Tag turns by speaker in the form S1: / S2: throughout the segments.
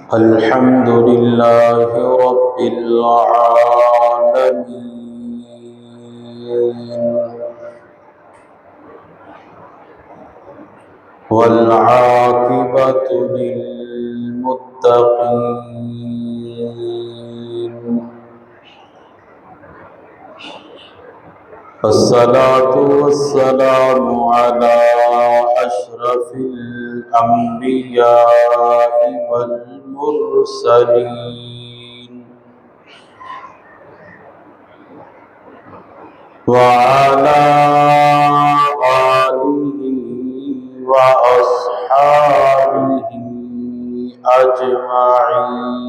S1: الحمد لله رب العالمين والعاقبة للمتقين الصلاة والسلام على أشرف الأنبياء والمرسلين وعلى آله وأصحابه أجمعين.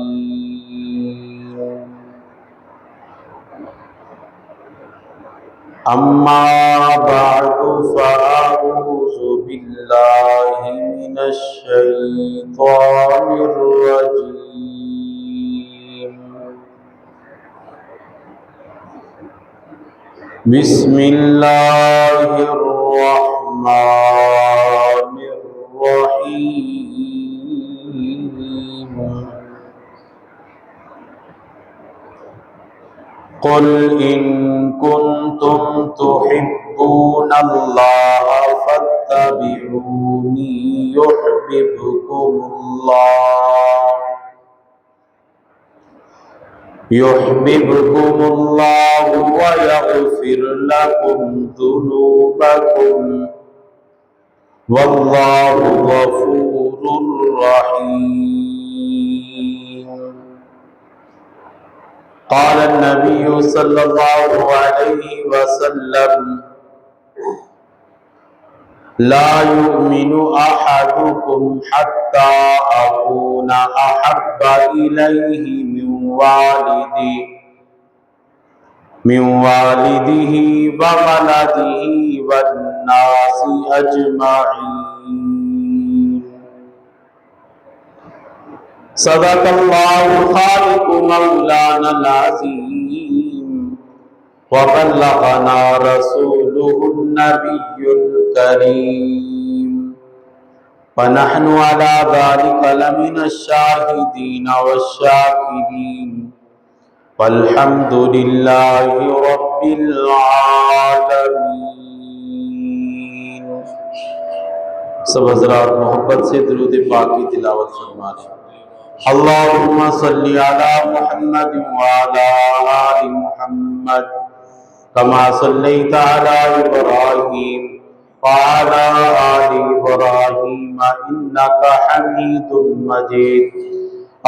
S1: أما بعد فأعوذ بالله من الشيطان الرجيم. بسم الله الرحمن الرحيم. قل إن كنتم تحبون الله فاتبعوني يحببكم الله ويغفر لكم ذنوبكم والله غفور رحيم. قال النبي صلى الله عليه وسلم لا يؤمن أحدكم حتى أكون أحب إليه من والده وولده والناس أجمعين. صدق الله خالق مولانا العظيم وبلغنا رسوله النبي الكريم ونحن على ذلك لمن الشاهدين والشاكرين والحمد لله رب العالمين. سب حضرات محبت سے درود پاک کی تلاوت فرمائیں. اللہم صلی علی محمد وعلی آل محمد کما صلیت علی ابراہیم وعلی آل ابراہیم انک حمید مجید.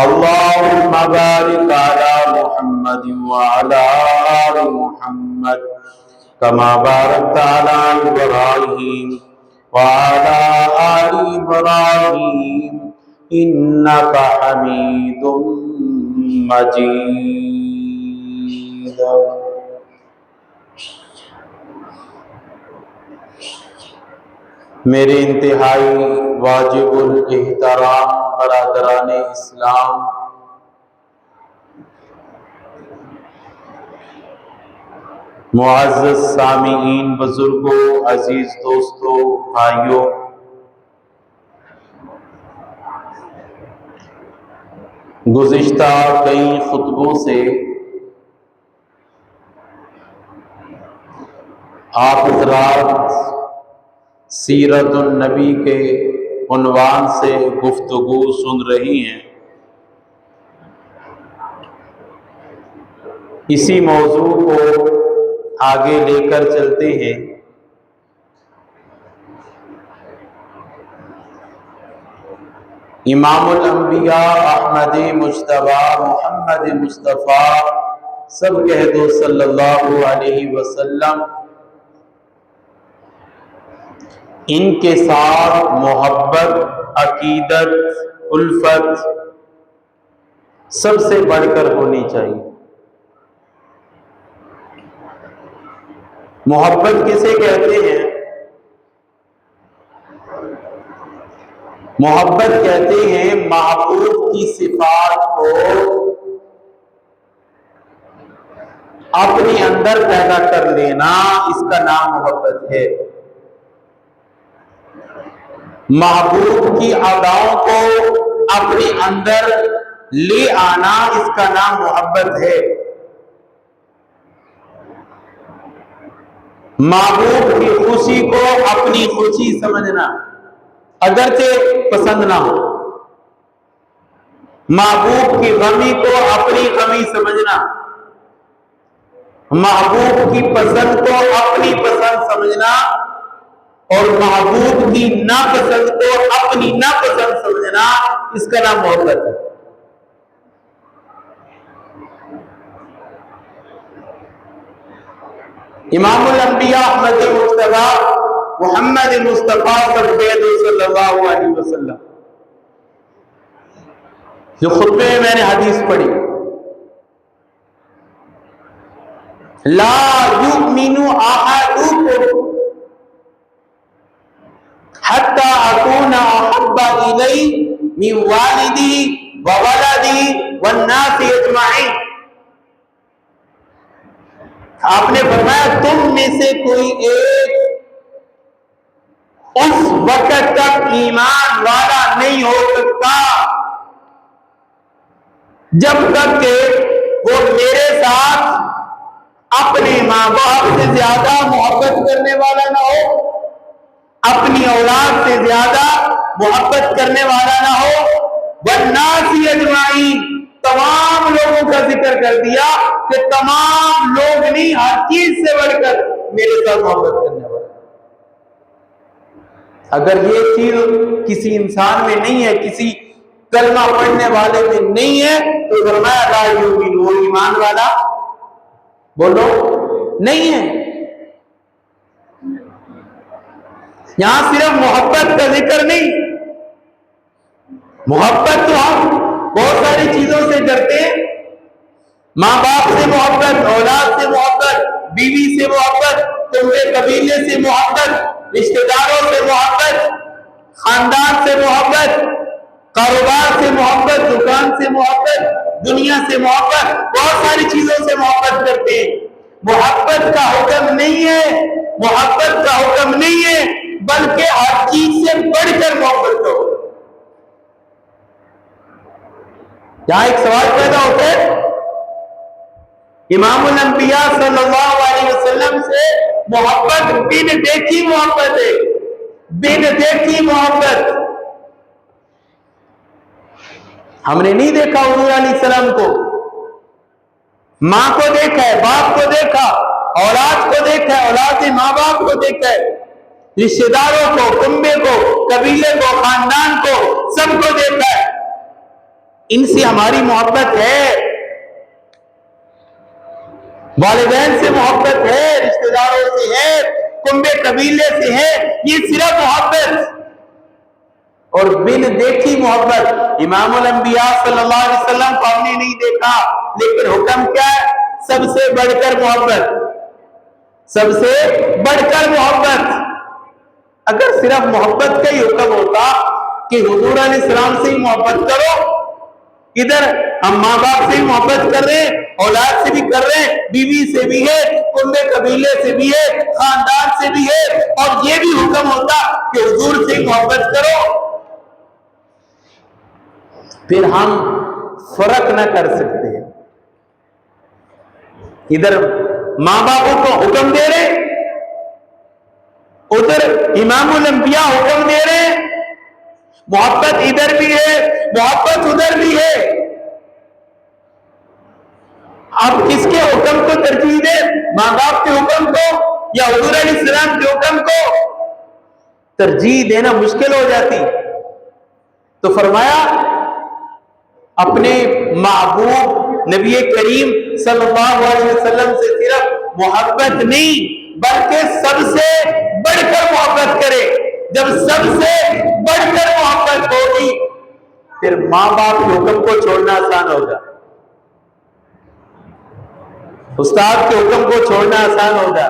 S1: اللہم بارک علی محمد وعلی آل محمد کما بارکت علی ابراہیم وعلی آل ابراہیم انک حمید مجید. میرے انتہائی واجب الاحترام برادران اسلام، معزز سامعین، بزرگوں، عزیز دوستوں، بھائیوں، گزشتہ کئی خطبوں سے آپ حضرات سیرت النبی کے عنوان سے گفتگو سن رہی ہیں. اسی موضوع کو آگے لے کر چلتے ہیں. امام الانبیاء احمد مجتبی محمد مصطفیٰ سب کہہ دو صلی اللہ علیہ وسلم، ان کے ساتھ محبت، عقیدت، الفت سب سے بڑھ کر ہونی چاہیے. محبت کسے کہتے ہیں؟ محبت کہتے ہیں محبوب کی صفات کو اپنے اندر پیدا کر لینا، اس کا نام محبت ہے. محبوب کی اداؤں کو اپنے اندر لے آنا، اس کا نام محبت ہے۔ محبوب کی خوشی کو اپنی خوشی سمجھنا، اگرچہ پسند نہ ہو۔ محبوب کی غمی کو اپنی غمی سمجھنا، محبوب کی پسند کو اپنی پسند سمجھنا، اور محبوب کی ناپسند کو اپنی ناپسند سمجھنا، اس کا نام محبت ہے۔ امام الانبیاء احمد مجتبیٰ محمد مصطفیٰ صلی اللہ علیہ وسلم، جو خطبے میں نے حدیث پڑھی، لا یؤمن احدکم حتی اکون احب الیہ من والدی وولدی والناس اجمعین۔ آپ نے فرمایا تم میں سے کوئی ایک اس وقت تک ایمان والا نہیں ہو سکتا جب تک کہ وہ میرے ساتھ اپنے ماں باپ سے زیادہ محبت کرنے والا نہ ہو، اپنی اولاد سے زیادہ محبت کرنے والا نہ ہو، والناس اجمعین، تمام لوگوں کا ذکر کر دیا کہ تمام لوگ نہیں، ہر چیز سے بڑھ کر میرے ساتھ محبت کرنے والا۔ اگر یہ چیز کسی انسان میں نہیں ہے، کسی کلمہ پڑھنے والے میں نہیں ہے، تو فرمایا لا یؤمن، وہ ایمان والا بولو نہیں ہے۔ یہاں صرف محبت کا ذکر نہیں، محبت تو ہم بہت ساری چیزوں سے کرتے ہیں، ماں باپ سے محبت، اولاد سے محبت، بیوی سے محبت، تمہارے قبیلے سے محبت، رشتہ داروں سے محبت، خاندان سے محبت، کاروبار سے محبت، دکان سے محبت، دنیا سے محبت، بہت ساری چیزوں سے محبت کرتے ہیں۔ محبت کا حکم نہیں ہے، محبت کا حکم نہیں ہے، بلکہ ہر چیز سے بڑھ کر محبت کرو۔ یہاں ایک سوال پیدا ہوتا ہے، امام الانبیاء صلی اللہ علیہ وسلم سے محبت بن دیکھی محبت ہے، بن دیکھی محبت۔ ہم نے نہیں دیکھا حضور علیہ السلام کو، ماں کو دیکھا ہے، باپ کو دیکھا، اولاد کو دیکھا ہے، اولاد سے ماں باپ کو دیکھا ہے، رشتہ داروں کو، کنبے کو، قبیلے کو، خاندان کو، سب کو دیکھا ہے۔ ان سے ہماری محبت ہے، والدین سے محبت ہے، رشتہ داروں سے ہے، کنبے قبیلے سے ہے، یہ صرف محبت اور بن دیکھی محبت۔ امام الانبیاء صلی اللہ علیہ وسلم کو ہم نے نہیں دیکھا، لیکن حکم کیا ہے؟ سب سے بڑھ کر محبت، سب سے بڑھ کر محبت۔ اگر صرف محبت کا ہی حکم ہوتا کہ حضور علیہ السلام سے ہی محبت کرو، ادھر ہم ماں باپ سے ہی محبت کر رہے ہیں، اولاد سے بھی کر رہے ہیں، بیوی سے بھی ہے، کنبے قبیلے سے بھی ہے، خاندان سے بھی ہے، اور یہ بھی حکم ہوتا کہ حضور سے ہی محبت کرو، پھر ہم فرق نہ کر سکتے ہیں۔ ادھر ماں باپوں کو حکم دے رہے، ادھر امام الانبیاء حکم دے رہے، محبت ادھر بھی ہے، محبت ادھر بھی ہے۔ اب کس کے حکم کو ترجیح دے؟ ماں باپ کے حکم کو یا حضور علیہ السلام کے حکم کو؟ ترجیح دینا مشکل ہو جاتی۔ تو فرمایا اپنے محبوب نبی کریم صلی اللہ علیہ وسلم سے صرف محبت نہیں بلکہ سب سے بڑھ کر محبت کرے۔ جب سب سے بڑھ کر محبت ہوگی پھر ماں باپ کے حکم کو چھوڑنا آسان ہوگا، استاد کے حکم کو چھوڑنا آسان ہوگا،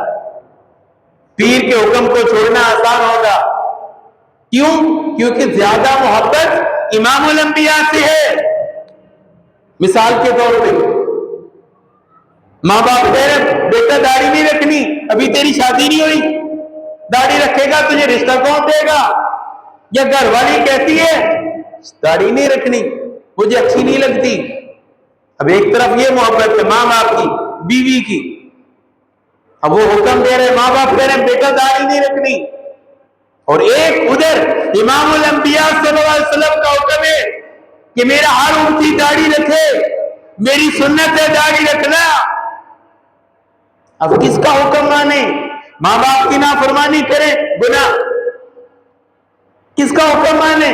S1: پیر کے حکم کو چھوڑنا آسان ہوگا۔ کیوں؟ کیونکہ زیادہ محبت امام الانبیاء سے ہے۔ مثال کے طور پہ ماں باپ کہہ رہے بیٹا داڑھی نہیں رکھنی، ابھی تیری شادی نہیں ہوئی، داڑھی رکھے گا تجھے رشتہ کون دے گا؟ یا گھر والی کہتی ہے داڑھی نہیں رکھنی، مجھے اچھی نہیں لگتی۔ اب ایک طرف یہ محبت ہے ماں باپ کی، بیوی کی، اب وہ حکم دے رہے، ماں باپ کہہ رہے بیٹا داڑھی نہیں رکھنی، اور ایک ادھر امام الانبیاء صلی اللہ علیہ وسلم کا حکم ہے کہ میرا ہر امتی داڑھی رکھے، میری سنت ہے داڑھی رکھنا۔ اب کس کا حکم مانے؟ ماں باپ کی نافرمانی کرے گناہ، کس کا حکم مانے؟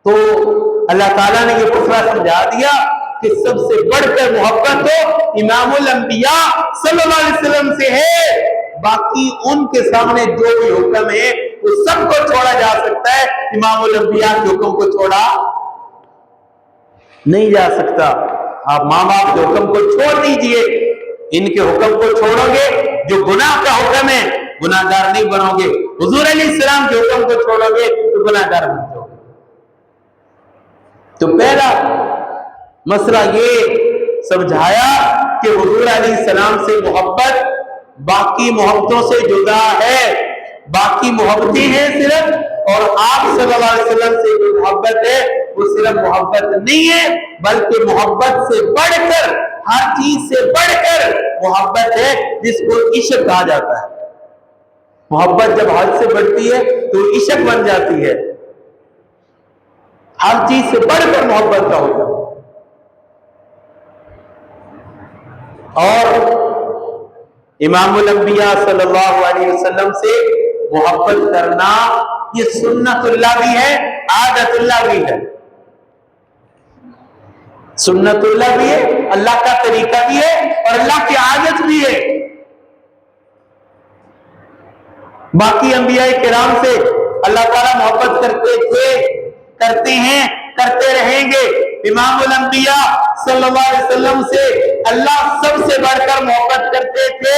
S1: تو اللہ تعالیٰ نے یہ فیصلہ سمجھا دیا کہ سب سے بڑھ کر محبت تو امام الانبیاء صلی اللہ علیہ وسلم سے ہے، باقی ان کے سامنے جو بھی حکم ہے وہ سب کو چھوڑا جا سکتا ہے، امام الانبیاء کے حکم کو چھوڑا نہیں جا سکتا۔ آپ ماں باپ کے حکم کو چھوڑ دیجئے، ان کے حکم کو چھوڑو گے جو گناہ کا حکم ہے گناہ گار نہیں بنو گے، حضور علیہ السلام کے حکم کو چھوڑو گے تو گناہ گار بن جاؤ گے۔ تو پہلا مسئلہ یہ سمجھایا کہ حضور علیہ السلام سے محبت باقی محبتوں سے جدا ہے، باقی محبتیں ہیں صرف، اور آپ صلی اللہ علیہ وسلم سے جو محبت ہے وہ صرف محبت نہیں ہے بلکہ محبت سے بڑھ کر، ہر چیز سے بڑھ کر محبت ہے جس کو عشق کہا جاتا ہے۔ محبت جب حد سے بڑھتی ہے تو عشق بن جاتی ہے، ہر چیز سے بڑھ کر محبت کا ہوتا ہے۔ اور امام الانبیاء صلی اللہ علیہ وسلم سے محبت کرنا یہ سنت اللہ بھی ہے، عادت اللہ بھی ہے۔ سنت اللہ بھی ہے، اللہ کا طریقہ بھی ہے، اور اللہ کی عادت بھی ہے۔ باقی انبیاء کرام سے اللہ تعالیٰ محبت کرتے تھے، کرتے ہیں، کرتے رہیں گے۔ امام الانبیاء صلی اللہ علیہ وسلم سے اللہ سب سے بڑھ کر محبت کرتے تھے،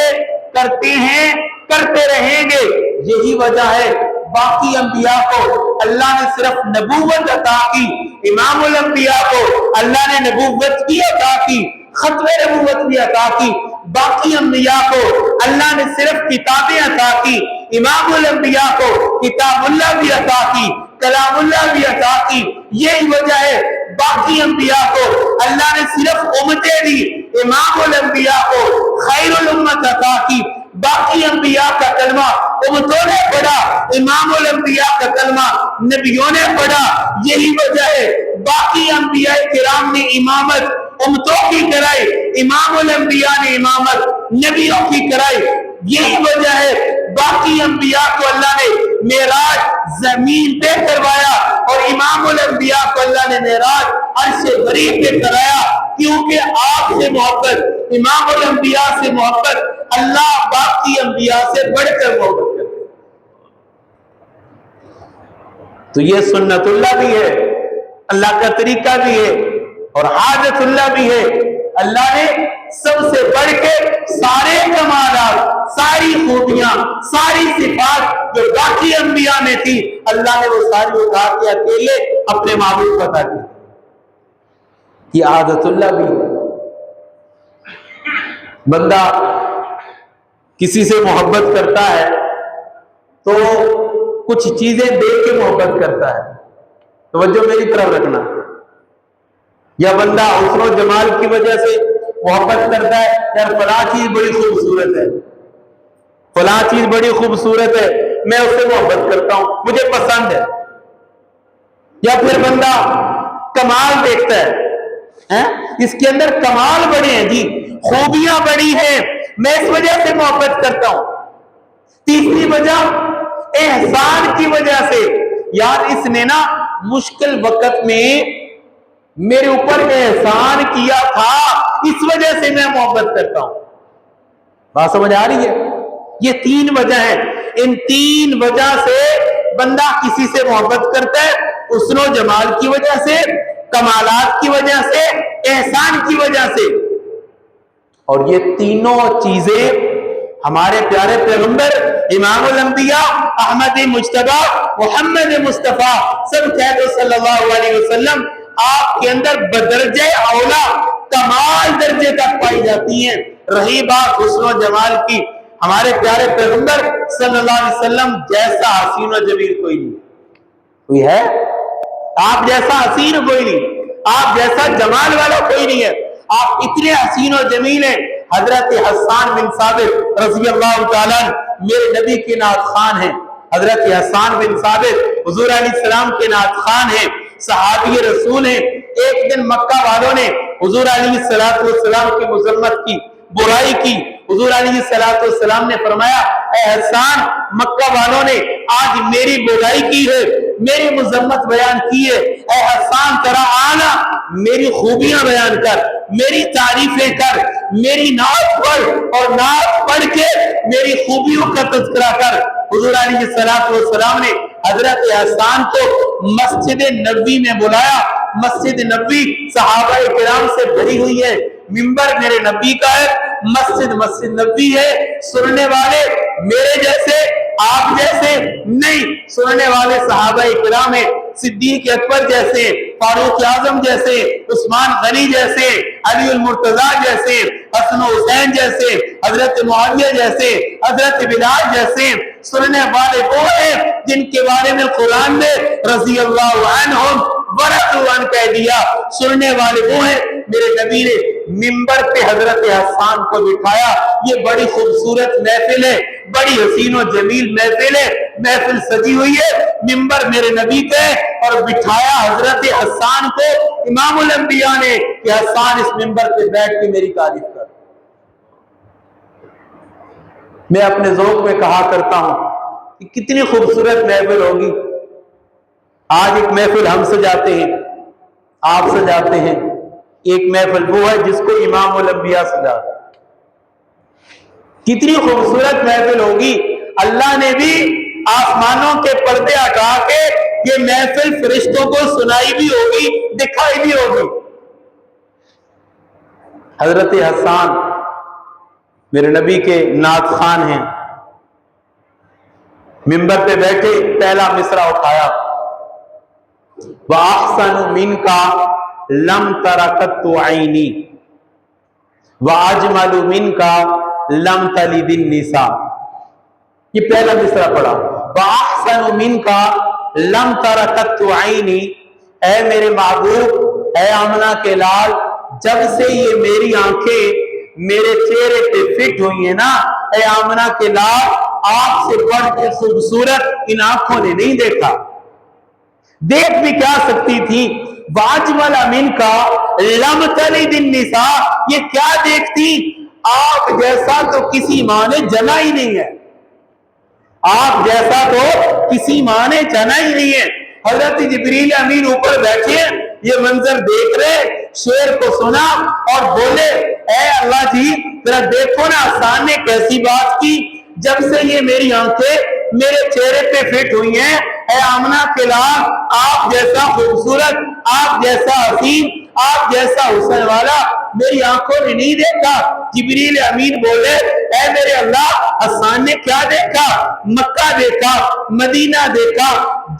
S1: کرتے ہیں، کرتے رہیں گے۔ یہی وجہ ہے باقی انبیاء کو اللہ نے صرف نبوت عطا کی، امام الانبیاء کو اللہ نے نبوت بھی عطا کی، ختم نبوت بھی عطا کی۔ باقی انبیاء کو اللہ نے صرف کتابیں عطا کی، امام الانبیاء کو کتاب اللہ بھی عطا کی، کلام اللہ بھی عطا کی۔ یہی وجہ ہے باقی انبیاء کو اللہ نے صرف امتیں دی، امام الانبیاء کو خیر الامت عطا کی۔ باقی انبیاء کا کلمہ امتوں نے پڑھا، امام الانبیاء کا کلمہ نبیوں نے پڑھا۔ یہی وجہ ہے باقی انبیاء کرام نے امامت امتوں کی کرائی، امام الانبیاء نے امامت نبیوں کی کرائی۔ یہی وجہ ہے باقی انبیاء کو اللہ نے معراج زمین پہ کروایا، اور امام الانبیاء کو اللہ نے معراج عرش غریب پہ کرایا، کیونکہ آپ سے محبت، امام الانبیاء سے محبت، اللہ باقی انبیاء سے بڑھ کر محبت کرتے ہیں۔ تو یہ سنت اللہ بھی ہے، اللہ کا طریقہ بھی ہے، اور عادت اللہ بھی ہے۔ اللہ نے سب سے بڑھ کے سارے کمالات، ساری خوبیاں، ساری صفات جو باقی انبیاء میں تھی، اللہ نے وہ ساری اٹھا کے اکیلے اپنے معبود کو عطا کی۔ یہ عادت اللہ بھی ہے۔ بندہ کسی سے محبت کرتا ہے تو کچھ چیزیں دیکھ کے محبت کرتا ہے، توجہ میری طرف رکھنا۔ یا بندہ حسن و جمال کی وجہ سے محبت کرتا ہے، یار فلاں چیز بڑی خوبصورت ہے، فلاں چیز بڑی خوبصورت ہے، میں اس سے محبت کرتا ہوں، مجھے پسند ہے۔ یا پھر بندہ کمال دیکھتا ہے، اس کے اندر کمال بڑے ہیں جی، خوبیاں بڑی ہیں، میں اس وجہ سے محبت کرتا ہوں۔ تیسری وجہ احسان کی وجہ سے، یار اس نے نا مشکل وقت میں میرے اوپر احسان کیا تھا، اس وجہ سے میں محبت کرتا ہوں۔ بات سمجھ آ رہی ہے؟ یہ تین وجہ ہیں، ان تین وجہ سے بندہ کسی سے محبت کرتا ہے، حسن و جمال کی وجہ سے، کمالات کی وجہ سے، احسان کی وجہ سے۔ اور یہ تینوں چیزیں ہمارے پیارے پیغمبر امام الانبیاء احمد مجتبی محمد مصطفیٰ صلی اللہ علیہ وسلم آپ کے اندر بدرجہ اولا کمال درجے تک پائی جاتی ہیں۔ رہی بات حسن و جمال کی، ہمارے پیارے پیغمبر صلی اللہ علیہ وسلم جیسا حسین و جمیل کوئی نہیں، کوئی ہے؟ آپ جیسا حسین کوئی نہیں، آپ جیسا جمال والا کوئی نہیں ہے، آپ اتنے حسین و جمیل ہیں۔ حضرت حسان بن ثابت رضی اللہ تعالیٰ میرے نبی کے نعت خوان ہیں۔ حضرت حسان بن ثابت حضور علیہ السلام کے نعت خوان ہیں، صحابی رسول ہیں۔ ایک دن مکہ والوں نے حضور علیہ السلام کی مذمت کی، برائی کی۔ حضور علیہ السلام نے فرمایا، اے حسان، مکہ والوں نے آج میری برائی کی ہے، میری مذمت بیان کی ہے، اے حسان ذرا آنا، میری خوبیاں بیان کر، میری تعریفیں کر، میری نعت پڑھ، اور نعت پڑھ کے میری خوبیوں کا تذکرہ کر۔ حضور علیہ السلام نے حضرت حسان کو مسجد نبوی میں بلایا۔ مسجد نبوی صحابہ کرام سے بھری ہوئی ہے، منبر میرے نبی کا ہے، مسجد نبوی ہے۔ سننے والے میرے جیسے، آپ جیسے نہیں، سننے والے صحابہ کرام ہیں، صدیق اکبر جیسے، فاروق اعظم جیسے، عثمان غنی جیسے، علی المرتضیٰ جیسے، حسن و حسین جیسے، حضرت معاویہ جیسے، حضرت بلال جیسے۔ سننے والے وہ ہیں جن کے بارے میں قرآن نے رضی اللہ عنہم ورضوا عنہ کہہ دیا۔ سننے والے وہ ہیں، میرے نبی نے منبر پہ حضرت حسان کو بٹھایا۔ یہ بڑی خوبصورت محفل ہے، بڑی حسین و جمیل محفل ہے، محفل سجی ہوئی ہے، منبر میرے نبی کا ہے، اور بٹھایا حضرت حسان کو امام الانبیاء نے کہ حسان اس منبر پہ بیٹھ کے میری تعریف کر۔ میں اپنے ذوق میں کہا کرتا ہوں کہ کتنی خوبصورت محفل ہوگی۔ آج ایک محفل ہم سجاتے ہیں، آپ سجاتے ہیں، ایک محفل وہ ہے جس کو امام الانبیاء سجاتے ہیں۔ کتنی خوبصورت محفل ہوگی۔ اللہ نے بھی آسمانوں کے پردے ہٹا کے یہ محفل فرشتوں کو سنائی بھی ہوگی، دکھائی بھی ہوگی۔ حضرت حسان میرے نبی کے نعت خوان ہیں، منبر پہ بیٹھے پہلا مصرع اٹھایا، وَأَحْسَنُ مِنْكَ لَمْ تَرَ قَطُّ عَيْنِي وَأَجْمَلُ مِنْكَ لَمْ تَلِدِ النِّسَاء۔ یہ پہلا مصرع پڑھا، وَأَحْسَنُ مِنْكَ لَمْ تَرَ قَطُّ عَيْنِي، اے میرے محبوب، اے آمنہ کے لال، جب سے یہ میری آنکھیں میرے چہرے پہ فٹ ہوئی ہیں نا، اے آمنہ کے لال، آپ سے بڑھ کے خوبصورت ان آنکھوں نے نہیں دیکھا۔ دیکھ بھی کیا سکتی تھی؟ واجمل امین کا لم تلد النساء، یہ کیا دیکھتی؟ آپ جیسا تو کسی ماں نے جنا ہی نہیں ہے، آپ جیسا تو کسی ماں نے جنا ہی نہیں ہے۔ حضرت جبریل امین اوپر بیٹھے، یہ منظر دیکھ رہے، شعر کو سنا اور بولے، اے اللہ جی ذرا دیکھو نا حسان نے کیسی بات کی، جب سے یہ میری آنکھیں میرے چہرے پہ فٹ ہوئی ہیں، اے آمنہ کے لال، آپ جیسا خوبصورت، آپ جیسا حسین، آپ جیسا حسن والا میری آنکھوں نے نہیں دیکھا۔ جبریل امین بولے، اے میرے اللہ، حسان نے کیا دیکھا؟ مکہ دیکھا، مدینہ دیکھا،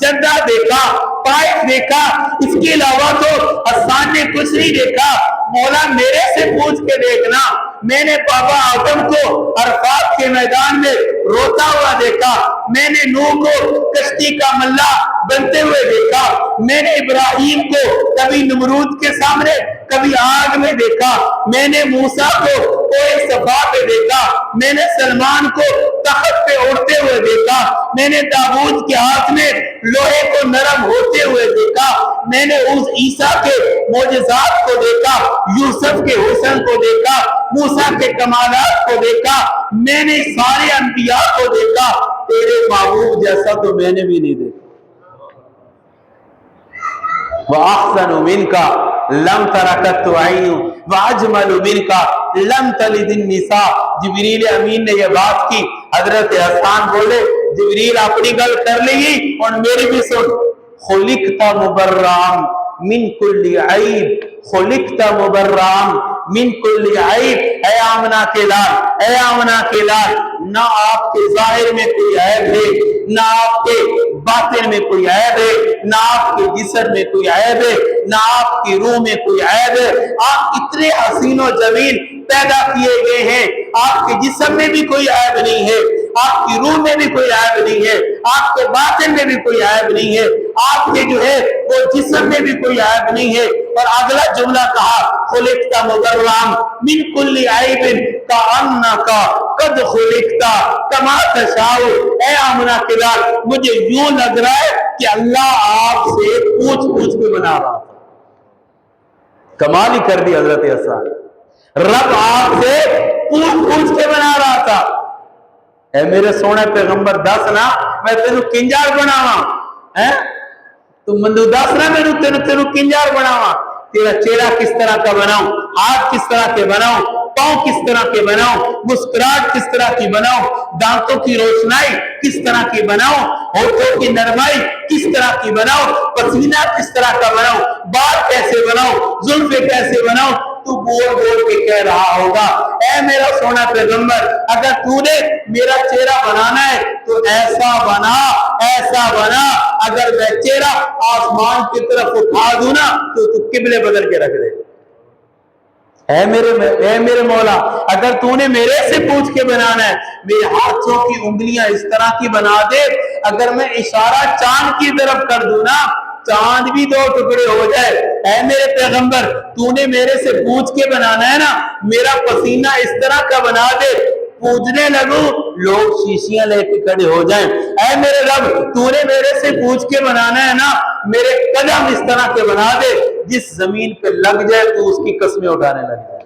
S1: جدہ دیکھا، طائف دیکھا، اس کے علاوہ تو حسان نے کچھ نہیں دیکھا۔ مولا میرے سے پوچھ کے دیکھنا، میں نے بابا آدم کو عرفات کے میدان میں روتا ہوا دیکھا، میں نے نوح کو کشتی کا ملا بنتے ہوئے دیکھا، میں نے ابراہیم کو کبھی نمرود کے سامنے کبھی آگ میں دیکھا، میں نے موسیٰ کو کوئے صفا پہ دیکھا، میں نے سلمان کو تخت پہ اڑتے ہوئے دیکھا، میں نے داؤد کے ہاتھ میں لوہے کو نرم ہوتے ہوئے دیکھا، میں نے اس عیسیٰ کے معجزات کو دیکھا، یوسف کے حسن کو دیکھا، موسیٰ کے کمالات کو دیکھا، میں نے سارے انبیاء کو دیکھا، تیرے محبوب جیسا تو میں نے بھی نہیں دیکھا۔ وَأَحْسَنُ مِنْكَ لَمْ تَرَ قَطُّ عَيْنٌ وَأَجْمَلُ مِنْكَ لَمْ تَلِدِ النِّسَاء۔ جبریل امین نے یہ بات کی، حضرت حسان بولے، جبریل اپنی گل کر لی اور میری بھی سن، خُلِقْتَ مُبَرَّأً مِنْ كُلِّ عَيْبٍ، خُلِقْتَ مُبَرَّأً مِنْ كُلِّ عَيْبٍ۔ اے آمنہ کے لال، اے آمنہ کے لال، نہ آپ کے ظاہر میں کوئی عیب ہے، نہ آپ کے باطن میں کوئی عیب ہے، نہ آپ کے جسم میں کوئی عیب ہے، نہ آپ کی روح میں کوئی عیب ہے۔ آپ اتنے حسین و جمیل پیدا کیے گئے ہیں، آپ کے جسم میں بھی کوئی عیب نہیں ہے، آپ کی روح میں بھی کوئی عیب نہیں ہے, آپ کے باطن میں بھی کوئی عیب نہیں ہے, آپ کے جو ہے وہ جسم میں بھی کوئی عیب نہیں ہے. اور اگلا جملہ کہا خلقت مبرم من کل عیب کأنک قد خلقت کما تشاء. اے آمنہ کے لال, مجھے یوں لگ رہا ہے کہ اللہ آپ سے پوچھ پوچھ کے بنا رہا تھا. کمال ہی کر دی حضرت حسان, رب آپ سے پوچھ پوچھ کے بنا رہا تھا. اے میرے سونے پیغمبر دس نا میں تینوں کنجار بناواں, تو مندو دس نا میں تینوں کنجار بناواں, تیرا چہرہ کس طرح کا بناؤں, ہاتھ کس طرح کے بناؤں, پاؤں کس طرح کے بناؤں, مسکراہٹ کس طرح کی بناؤں, دانتوں کی روشنائی کس طرح کی بناؤں, ہونٹوں کی نرمائی کس طرح کی بناؤں, پسینہ کس طرح کا بناؤں, بال کیسے بناؤں, زلفیں کیسے بناؤں. تو بول بول کے کہہ رہا ہوگا اے میرا سونا پیغمبر, اگر تو نے میرا چہرہ بنانا ہے تو ایسا بنا, ایسا بنا, اگر میں چہرہ آسمان کی طرف اٹھا دوں نا تو قبلے بدل کے رکھ دے. اے میرے مولا, اگر تو نے میرے سے پوچھ کے بنانا ہے, میرے ہاتھوں کی انگلیاں اس طرح کی بنا دے, اگر میں اشارہ چاند کی طرف کر دوں نا چاند بھی دو ٹکڑے ہو جائے. اے میرے پیغمبر, تو نے میرے سے پوچھ کے بنانا ہے نا, میرا پسینہ اس طرح کا بنا دے, پوجنے لگوں لوگ شیشیاں لے کے کھڑے ہو جائیں. اے میرے رب, تو نے میرے سے پوچھ کے بنانا ہے نا, میرے قدم اس طرح کے بنا دے جس زمین پہ لگ جائے تو اس کی قسمیں اٹھانے لگ جائے.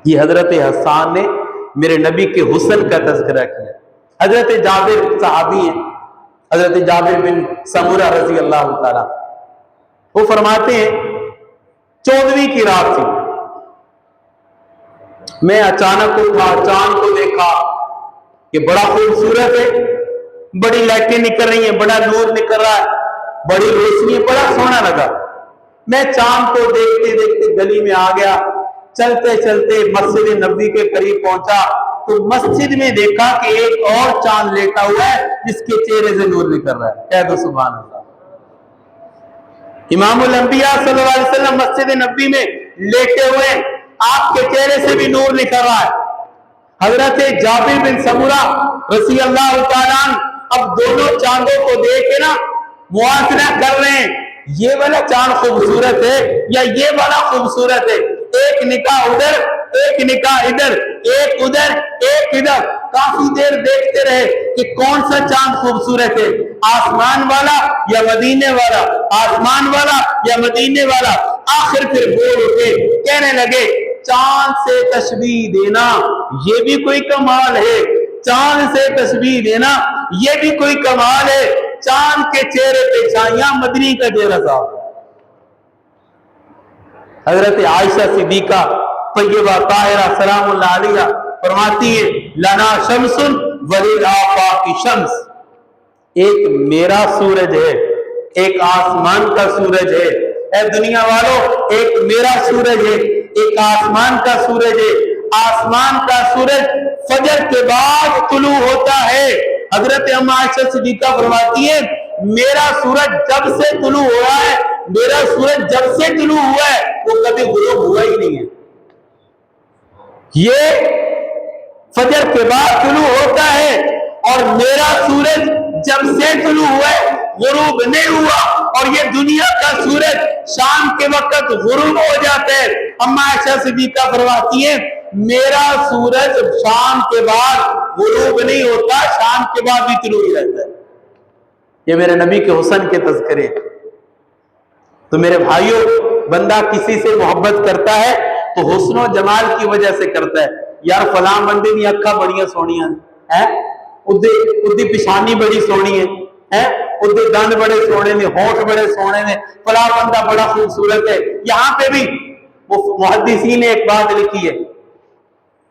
S1: یہ حضرت حسان نے میرے نبی کے حسن کا تذکرہ کیا. حضرت جابر صحابی ہیں, حضرت جابر بن سمورہ رضی اللہ تعالیٰ, وہ فرماتے ہیں 14ویں کی رات تھی, میں اچانک اٹھا, چاند کو دیکھا کہ بڑا خوبصورت ہے, بڑی لائٹیں نکل رہی ہیں, بڑا نور نکل رہا ہے, بڑی روشنی ہے, بڑا سونا لگا. میں چاند کو دیکھتے دیکھتے گلی میں آ گیا, چلتے چلتے مسجد نبوی کے قریب پہنچا تو مسجد میں دیکھا کہ ایک اور چاند لیٹا ہوا ہے جس کے چہرے سے نور نکل رہا ہے. کہہ دو سبحان اللہ. امام الانبیاء صلی اللہ علیہ وسلم مسجد نبوی میں لیٹے ہوئے, آپ کے چہرے سے بھی نور نکل رہا ہے. حضرت جابر بن سمورہ رضی اللہ تعالیٰ اب دونوں چاندوں کو دیکھ کے نا موازنہ کر رہے ہیں, یہ والا چاند خوبصورت ہے یا یہ والا خوبصورت ہے. ایک نکاح ادھر, ایک نکاح ادھر, ایک ادھر ایک ادھر, کافی دیر دیکھتے رہے کہ کون سا چاند خوبصورت ہے, آسمان والا یا مدینے والا, آسمان والا یا مدینے والا. آخر پھر بول اٹھے, کہنے لگے چاند سے تشبیہ دینا یہ بھی کوئی کمال ہے, چاند سے تشبیہ دینا یہ بھی کوئی کمال ہے. چاند کے چہرے پہ چھائیاں, مدنی کا چہرہ صاحب. حضرت عائشہ صدیقہ طیبہ طاہرہ سلام اللہ علیہ فرماتی ہے لنا شمس وللآفاق شمس, ایک میرا سورج ہے, ایک آسمان کا سورج ہے. اے دنیا والوں, ایک میرا سورج ہے, ایک آسمان کا سورج ہے. آسمان کا سورج فجر کے بعد طلوع ہوتا ہے. حضرت ام عائشہ صدیقہ فرماتی ہے میرا سورج جب سے طلوع ہوا ہے, میرا سورج جب سے طلوع ہوا ہے وہ کبھی غروب ہوا ہی نہیں ہے. یہ فجر کے بعد طلوع ہوتا ہے اور میرا سورج جب سے طلوع ہوا ہے غروب نہیں ہوا. اور یہ دنیا کا سورج شام کے وقت غروب ہو جاتا ہے. اما عائشہ صدیقہ فرماتی ہے میرا سورج شام کے بعد غروب نہیں ہوتا, شام کے بعد بھی طلوع ہی رہتا ہے. یہ میرے نبی کے حسن کے تذکرے. تو میرے بھائیوں, بندہ کسی سے محبت کرتا ہے تو حسن و جمال کی وجہ سے کرتا ہے. یار فلاں بندے دی اکھاں بڑیاں سونیاں ہیں, اودی پیشانی بڑی سونی ہے, اودے دند بڑے سونے نے, ہونٹ بڑے سونے نے, فلاں بندہ بڑا خوبصورت ہے. یہاں پہ بھی وہ محدثین نے ایک بات لکھی ہے,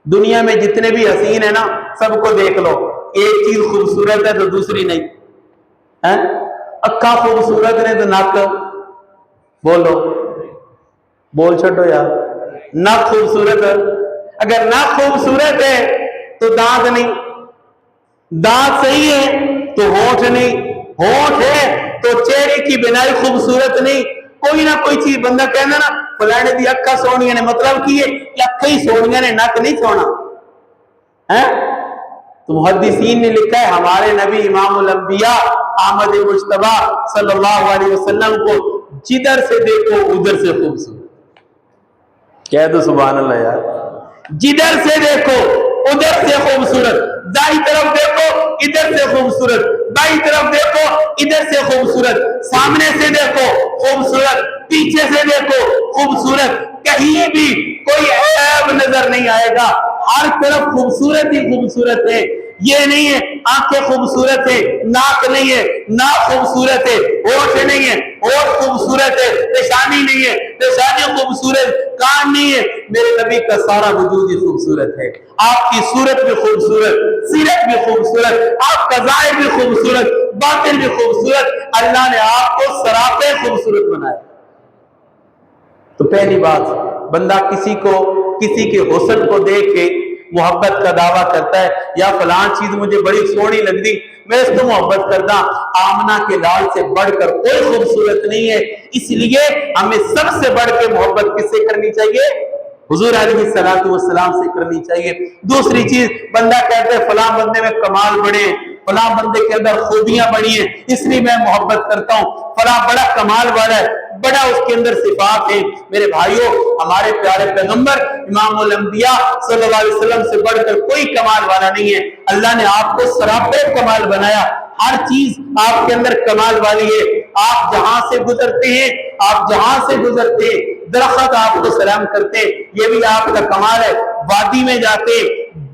S1: دنیا میں جتنے بھی حسین ہیں نا سب کو دیکھ لو, ایک چیز خوبصورت ہے تو دوسری نہیں. اکھاں خوبصورت نے تو نک, بولو بول چھٹو یار, نک خوبصورت ہے, اگر نک خوبصورت ہے تو دانت نہیں, دانت صحیح ہے تو ہونٹ نہیں, ہونٹ ہے تو چہرے کی بنائی خوبصورت نہیں. کوئی نہ کوئی چیز بندہ کہنا نا فلانے دی اکھاں سونیاں نے, مطلب کی ہے کہ اکھاں ہی سونیاں نے, نک نہیں سونا ہے. تو محدثین نے لکھا ہے ہمارے نبی امام الانبیاء احمد مجتبی صلی اللہ علیہ وسلم کو جدھر سے دیکھو ادھر سے خوبصورت، کہہ دو سبحان اللہ یار، جدھر سے دیکھو ادھر سے خوبصورت، دائیں طرف دیکھو ادھر سے خوبصورت، بائیں طرف دیکھو ادھر سے خوبصورت، سامنے سے دیکھو خوبصورت، پیچھے سے دیکھو خوبصورت، کہیں بھی کوئی عیب نظر نہیں آئے گا، ہر طرف خوبصورت ہی خوبصورت ہے۔ یہ نہیں ہے آنکھیں خوبصورت ہے، ناک نہیں ہے، ناک خوبصورت ہے، ہونٹ نہیں ہے، ہونٹ خوبصورت ہے، پیشانی نہیں ہے، پیشانی خوبصورت، کان نہیں ہے، میرے نبی کا سارا وجود ہی خوبصورت ہے۔ آپ کی صورت بھی خوبصورت، سیرت بھی خوبصورت، آپ کا ظاہر بھی خوبصورت، باطن بھی خوبصورت، اللہ نے آپ کو سراپے خوبصورت بنایا۔ تو پہلی بات، بندہ کسی کے حسن کو دیکھ کے محبت کا دعویٰ کرتا ہے، یا فلان چیز مجھے بڑی سونی لگ دی میں اس کو محبت کرتا۔ آمنہ کے لال سے بڑھ کر کوئی خوبصورت نہیں ہے، اس لیے ہمیں سب سے بڑھ کے محبت کس سے کرنی چاہیے؟ حضور علیہ السلام سے کرنی چاہیے۔ دوسری چیز، بندہ کہتا ہے فلاں بندے میں کمال بڑے ہیں، فلاں بندے کے اندر خوبیاں بڑی ہیں اس لیے میں محبت کرتا ہوں، فلاں بڑا کمال والا ہے، بڑا اس کے اندر صفات ہے۔ میرے بھائیوں، ہمارے پیارے پیغمبر امام الانبیاء صلی اللہ علیہ وسلم سے بڑھ کر کوئی کمال والا نہیں ہے۔ اللہ نے آپ کو سراپے کمال بنایا، ہر چیز آپ کے اندر کمال والی ہے۔ آپ جہاں سے گزرتے ہیں، آپ جہاں سے گزرتے ہیں، درخت آپ کو سلام کرتے ہیں، یہ بھی آپ کا کمال ہے۔ وادی میں جاتے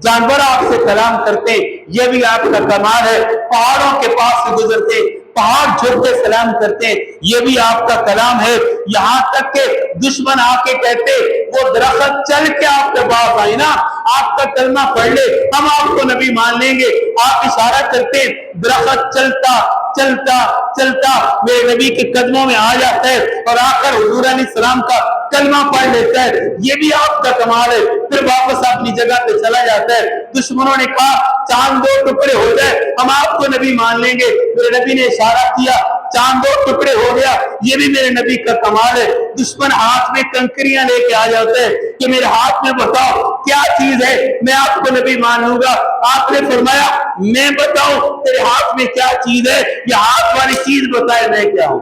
S1: جانور آپ سے کلام کرتے ہیں، یہ بھی آپ کا کمال ہے۔ پہاڑوں کے پاس سے گزرتے پہاڑ جھک کے سلام کرتے ہیں، یہ بھی آپ کا کلام ہے۔ یہاں تک کہ دشمن آ کے کہتے وہ درخت چل کے آپ کے پاس آئے نا، آپ کا کلمہ پڑھ لے ہم آپ کو نبی مان لیں گے، آپ اشارہ کرتے ہیں درخت چلتا چلتا چلتا میرے نبی کے قدموں میں آ جاتا ہے اور آ کر حضور علیہ السلام کا کلمہ پڑھ لیتا ہے، یہ بھی آپ کا کمال ہے۔ پھر واپس اپنی جگہ پہ چلا جاتا ہے۔ دشمنوں نے کہا چاند دو ٹکڑے ہو جائے ہم آپ کو نبی مان لیں گے، میرے نبی نے اشارہ کیا چاند دو ٹکڑے ہو گیا، یہ بھی میرے نبی کا کمال ہے۔ دشمن ہاتھ میں کنکریاں لے کے آ جاتا ہے کہ میرے ہاتھ میں بتاؤ کیا چیز ہے میں آپ کو نبی مان لوں گا۔ آپ نے فرمایا میں بتاؤں تیرے ہاتھ میں کیا چیز ہے، یہ ہاتھ والی چیز بتائے میں کیا ہوں۔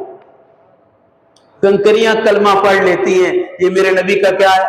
S1: کنکریاں کلمہ پڑھ لیتی ہیں، یہ میرے نبی کا کیا ہے؟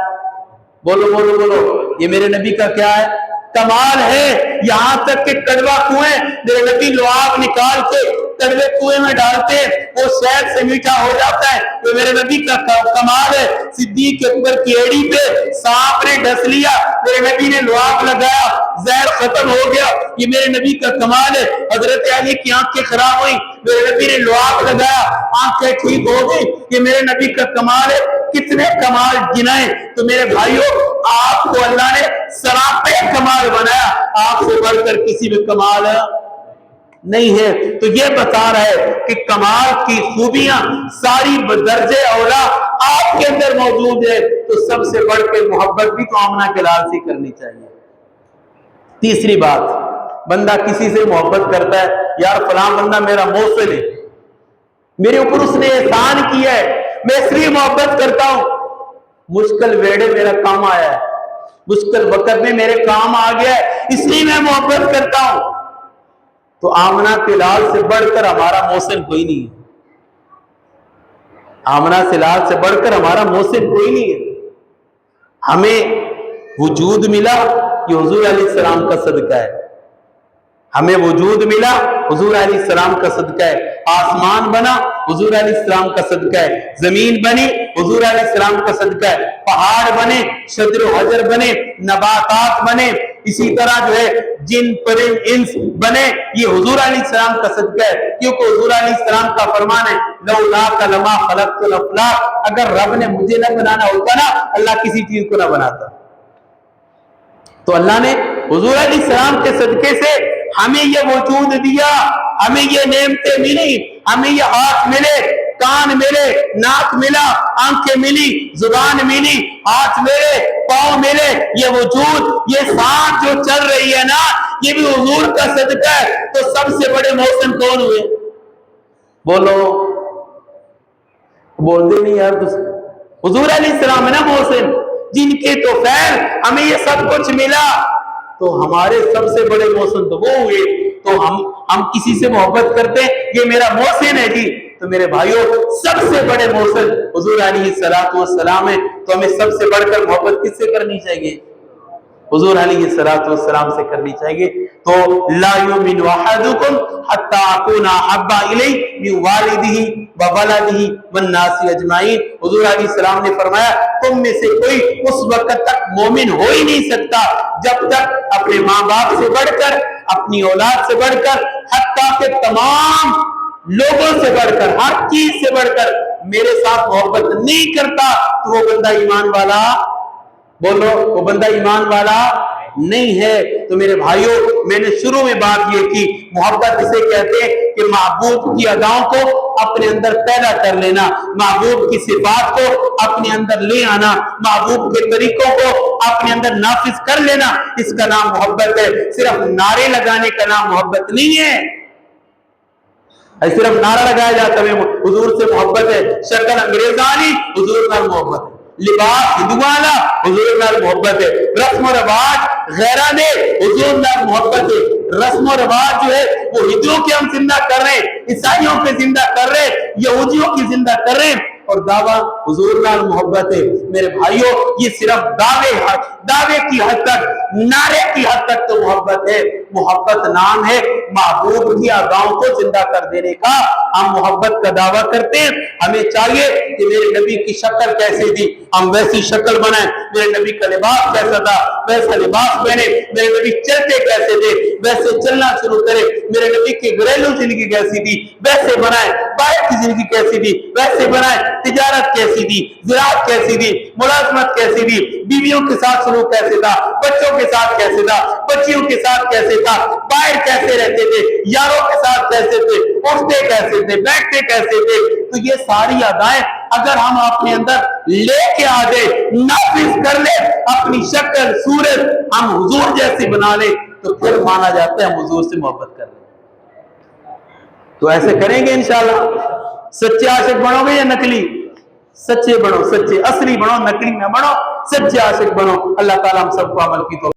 S1: بولو بولو بولو، یہ میرے نبی کا کیا ہے؟ کمال ہے۔ یہاں تک کہ کڑوا کنویں میرے نبی لعاب نکال کے کڑوے کنویں میں ڈالتے وہ شہد سے میٹھا ہو جاتا ہے، تو میرے نبی کا کمال ہے۔ صدیق اکبر کی ایڑی پہ سانپ نے ڈس لیا، میرے نبی نے لعاب لگایا زہر ختم ہو گیا، یہ میرے نبی کا کمال ہے۔ حضرت علی کی آنکھیں خراب ہوئی، میرے نبی نے لعاب لگایا آنکھیں ٹھیک ہو گئی، یہ میرے نبی کا کمال ہے۔ کتنے کمال گنائے۔ تو میرے بھائیوں، آپ کو اللہ نے سراپے کمال بنایا، آپ سے بڑھ کر کسی میں کمال نہیں ہے۔ تو یہ بتا رہا ہے کہ کمال کی خوبیاں ساری بدرجے اولا آپ کے اندر موجود ہے، تو سب سے بڑھ کے محبت بھی تو آمنہ کے لال سے کرنی چاہیے۔ تیسری بات، بندہ کسی سے محبت کرتا ہے، یار فلاں بندہ میرا موصل ہے، میرے اوپر اس نے احسان کیا ہے، میں اس لیے محبت کرتا ہوں، مشکل ویڑے میرا کام آیا ہے، مشکل وقت میں میرے کام آ گیا ہے اس لیے میں محبت کرتا ہوں۔ تو آمنہ کے لال سے بڑھ کر ہمارا محسن کوئی نہیں ہے، آمنہ سے لال سے بڑھ کر ہمارا محسن کوئی نہیں ہے۔ ہمیں وجود ملا یہ حضور علیہ السلام کا صدقہ ہے، ہمیں وجود ملا حضور علیہ السلام کا صدقہ ہے، آسمان بنا حضور علیہ السلام کا صدقہ ہے، زمین بنی حضور علیہ السلام کا صدقہ ہے، پہاڑ بنے، شجر و حجر بنے، نباتات بنے، اسی طرح جو ہے جن پرند انس بنے، یہ حضور علیہ السلام کا صدقہ ہے۔ کیونکہ حضور علیہ السلام کا فرمان ہے لولاک لما خلقت الافلاک، اگر رب نے مجھے نہ بنانا ہوتا نا اللہ کسی چیز کو نہ بناتا۔ تو اللہ نے حضور علیہ السلام کے صدقے سے ہمیں یہ وجود دیا، ہمیں یہ نعمتیں ملی، ہمیں یہ ہاتھ ملے، کان ملے، ناک ملا، آنکھیں ملی، زبان ملی، ہاتھ ملے، پاؤں ملے، یہ وجود، یہ سانس جو چل رہی ہے نا یہ بھی حضور کا صدقہ ہے۔ تو سب سے بڑے محسن کون ہوئے؟ بولو، بولتے نہیں یار، حضور علیہ السلام ہے نا محسن، جن کے تو خیر ہمیں یہ سب کچھ ملا۔ تو تو ہمارے سب سے بڑے محسن تو وہ ہوئے. تو ہم کسی سے محبت کرتے ہیں یہ میرا محسن ہے جی, تو میرے بھائیوں سب سے بڑے محسن حضور علیہ الصلوۃ والسلام ہے. تو ہمیں سب سے بڑھ کر محبت کس سے کرنی چاہیے؟ حضور علیہ الصلوۃ والسلام سے کرنی چاہیے. تو لا یؤمن احدکم حتی اکون احب الیہ من والدہ وولدہ والناس اجمعین. حضور علیہ السلام نے فرمایا تم میں سے کوئی اس وقت تک مومن ہو ہی نہیں سکتا جب تک اپنے ماں باپ سے بڑھ کر, اپنی اولاد سے بڑھ کر, حتیٰ کہ تمام لوگوں سے بڑھ کر, ہر چیز سے بڑھ کر میرے ساتھ محبت نہیں کرتا تو وہ بندہ ایمان والا, بولو وہ بندہ ایمان والا نہیں ہے. تو میرے بھائیوں میں نے شروع میں بات یہ کی, محبت اسے کہتے ہیں کہ محبوب کی اداؤں کو اپنے اندر پیدا کر لینا, محبوب کی صفات کو اپنے اندر لے آنا, محبوب کے طریقوں کو اپنے اندر نافذ کر لینا, اس کا نام محبت ہے. صرف نعرے لگانے کا نام محبت نہیں ہے. صرف نعرہ لگایا جاتا ہے حضور سے محبت ہے, شکل انگریزانی حضور نال محبت ہے, لباس ہندوانا حضور نال محبت ہے, رسم و رواج غیرانے حضور نال محبت ہے. رسم و رواج جو ہے وہ ہندوؤں کے ہم زندہ کر رہے ہیں, عیسائیوں کے زندہ کر رہے ہیں, یہودیوں کی زندہ کر رہے ہیں, اور دعویٰ حضور نال محبت ہے. میرے بھائیوں یہ صرف دعوے کی حد تک, نعرے کی حد تک تو محبت ہے. محبت نام ہے محبوب کی اداؤں کو زندہ کر دینے کا. ہم محبت کا دعویٰ کرتے ہیں, ہمیں چاہیے کہ میرے نبی کی شکل کیسی تھی ہم ویسی شکل بنائیں, میرے نبی کا لباس کیسا تھا ویسا لباس پہنے, میرے نبی چلتے کیسے تھے ویسے چلنا شروع کریں, میرے نبی کی گھریلو زندگی کیسی تھی ویسے بنائیں, باہر کی زندگی کیسی تھی ویسے بنائیں, تجارت کیسی تھی, زراعت کیسی تھی, ملازمت کیسی تھی, بیویوں کے ساتھ سلوک کیسے تھا, بچوں کے ساتھ کیسے تھا, بچیوں کے ساتھ کیسے تھا, باہر کیسے رہتے تھے, یاروں کے ساتھ کیسے تھے, اٹھتے کیسے تھے, بیٹھتے کیسے تھے. تو یہ ساری ادائیں اگر ہم اپنے اندر لے کے آ جائیں, نافذ کر لیں, اپنی شکل صورت ہم حضور جیسی بنا لیں, تو پھر مانا جاتا ہے ہم حضور سے محبت کر لیں. تو ایسے کریں گے انشاءاللہ. سچے عاشق بنو گے یا نکلی؟ سچے بنو, سچے اصلی بنو, نکلی نہ بنو, سچے عاشق بنو. اللہ تعالیٰ ہم سب کو عمل کی توفیق